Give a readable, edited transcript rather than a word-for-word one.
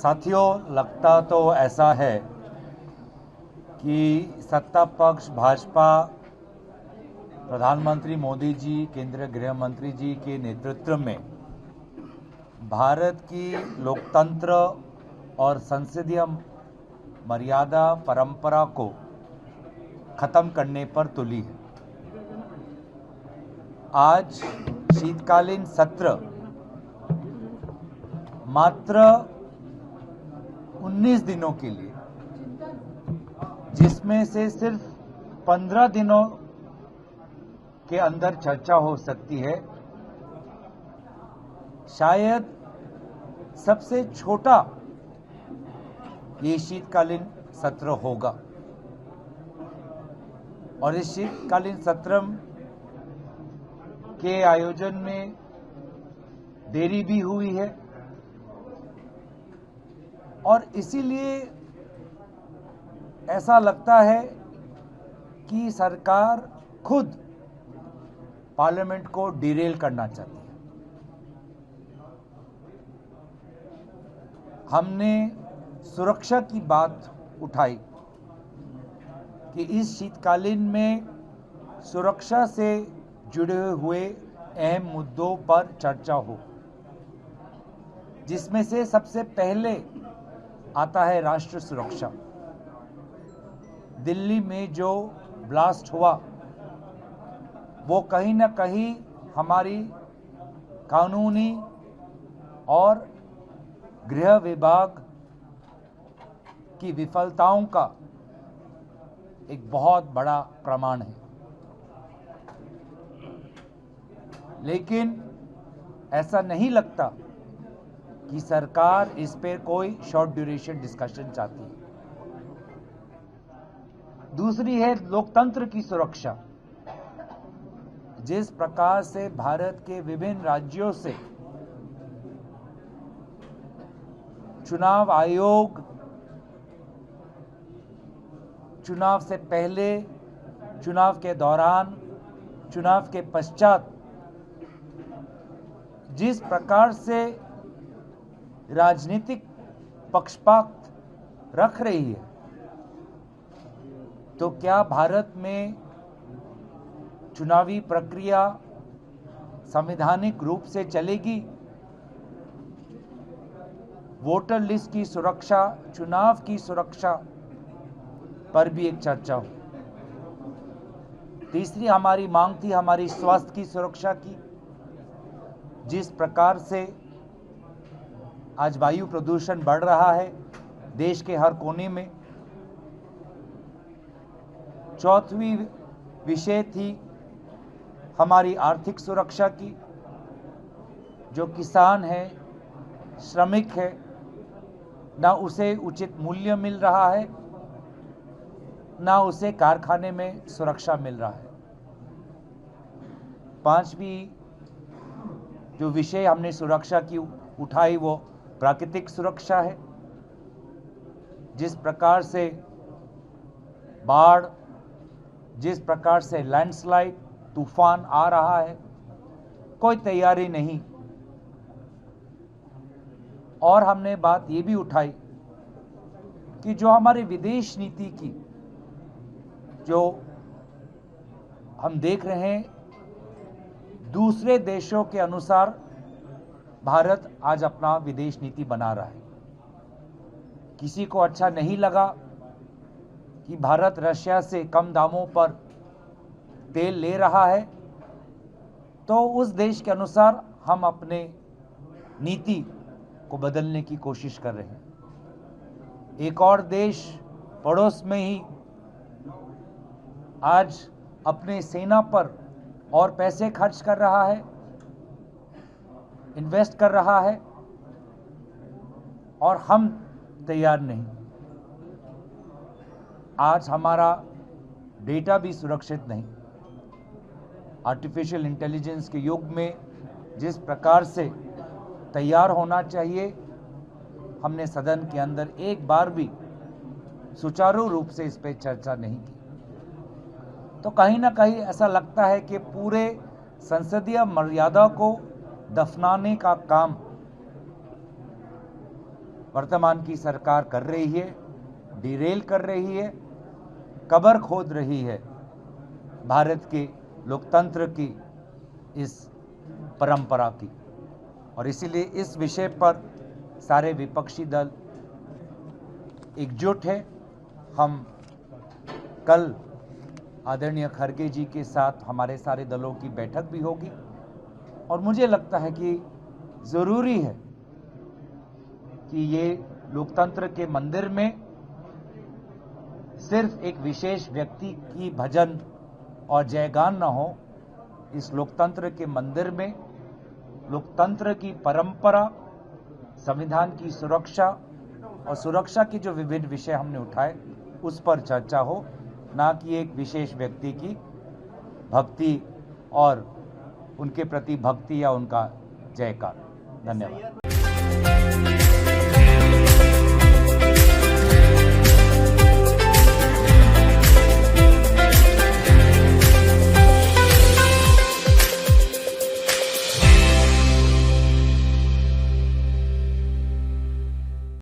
साथियों, लगता तो ऐसा है कि सत्ता पक्ष भाजपा, प्रधानमंत्री मोदी जी, केंद्रीय गृह मंत्री जी के नेतृत्व में भारत की लोकतंत्र और संसदीय मर्यादा परंपरा को खत्म करने पर तुली है। आज शीतकालीन सत्र मात्र 19 दिनों के लिए, जिसमें से सिर्फ 15 दिनों के अंदर चर्चा हो सकती है, शायद सबसे छोटा ये शीतकालीन सत्र होगा। और इस शीतकालीन सत्र के आयोजन में देरी भी हुई है और इसीलिए ऐसा लगता है कि सरकार खुद पार्लियामेंट को डिरेल करना चाहती है। हमने सुरक्षा की बात उठाई कि इस शीतकालीन में सुरक्षा से जुड़े हुए अहम मुद्दों पर चर्चा हो, जिसमें से सबसे पहले आता है राष्ट्र सुरक्षा। दिल्ली में जो ब्लास्ट हुआ वो कहीं न कहीं हमारी कानूनी और गृह विभाग की विफलताओं का एक बहुत बड़ा प्रमाण है। लेकिन ऐसा नहीं लगता कि सरकार इस पर कोई शॉर्ट ड्यूरेशन डिस्कशन चाहती है। दूसरी है लोकतंत्र की सुरक्षा। जिस प्रकार से भारत के विभिन्न राज्यों से चुनाव आयोग चुनाव से पहले, चुनाव के दौरान, चुनाव के पश्चात जिस प्रकार से राजनीतिक पक्षपात रख रही है, तो क्या भारत में चुनावी प्रक्रिया संवैधानिक रूप से चलेगी? वोटर लिस्ट की सुरक्षा, चुनाव की सुरक्षा पर भी एक चर्चा हो। तीसरी हमारी मांग थी हमारी स्वास्थ्य की सुरक्षा की। जिस प्रकार से आज वायु प्रदूषण बढ़ रहा है देश के हर कोने में। चौथी विषय थी हमारी आर्थिक सुरक्षा की। जो किसान है, श्रमिक है, ना उसे उचित मूल्य मिल रहा है, ना उसे कारखाने में सुरक्षा मिल रहा है। पांचवी जो विषय हमने सुरक्षा की उठाई वो प्राकृतिक सुरक्षा है। जिस प्रकार से बाढ़, जिस प्रकार से लैंडस्लाइड, तूफान आ रहा है, कोई तैयारी नहीं। और हमने बात ये भी उठाई कि जो हमारी विदेश नीति की जो हम देख रहे हैं, दूसरे देशों के अनुसार भारत आज अपना विदेश नीति बना रहा है। किसी को अच्छा नहीं लगा कि भारत रशिया से कम दामों पर तेल ले रहा है, तो उस देश के अनुसार हम अपने नीति को बदलने की कोशिश कर रहे हैं। एक और देश पड़ोस में ही आज अपने सेना पर और पैसे खर्च कर रहा है, इन्वेस्ट कर रहा है, और हम तैयार नहीं। आज हमारा डेटा भी सुरक्षित नहीं। आर्टिफिशियल इंटेलिजेंस के युग में जिस प्रकार से तैयार होना चाहिए, हमने सदन के अंदर एक बार भी सुचारू रूप से इस पर चर्चा नहीं की। तो कहीं ना कहीं ऐसा लगता है कि पूरे संसदीय मर्यादा को दफनाने का काम वर्तमान की सरकार कर रही है, डिरेल कर रही है, कब्र खोद रही है भारत के लोकतंत्र की इस परंपरा की। और इसीलिए इस विषय पर सारे विपक्षी दल एकजुट है। हम कल आदरणीय खड़गे जी के साथ हमारे सारे दलों की बैठक भी होगी और मुझे लगता है कि जरूरी है कि ये लोकतंत्र के मंदिर में सिर्फ एक विशेष व्यक्ति की भजन और जयगान न हो। इस लोकतंत्र के मंदिर में लोकतंत्र की परंपरा, संविधान की सुरक्षा और सुरक्षा के जो विभिन्न विषय हमने उठाए उस पर चर्चा हो, ना कि एक विशेष व्यक्ति की भक्ति और उनके प्रति भक्ति या उनका जयकार। धन्यवाद।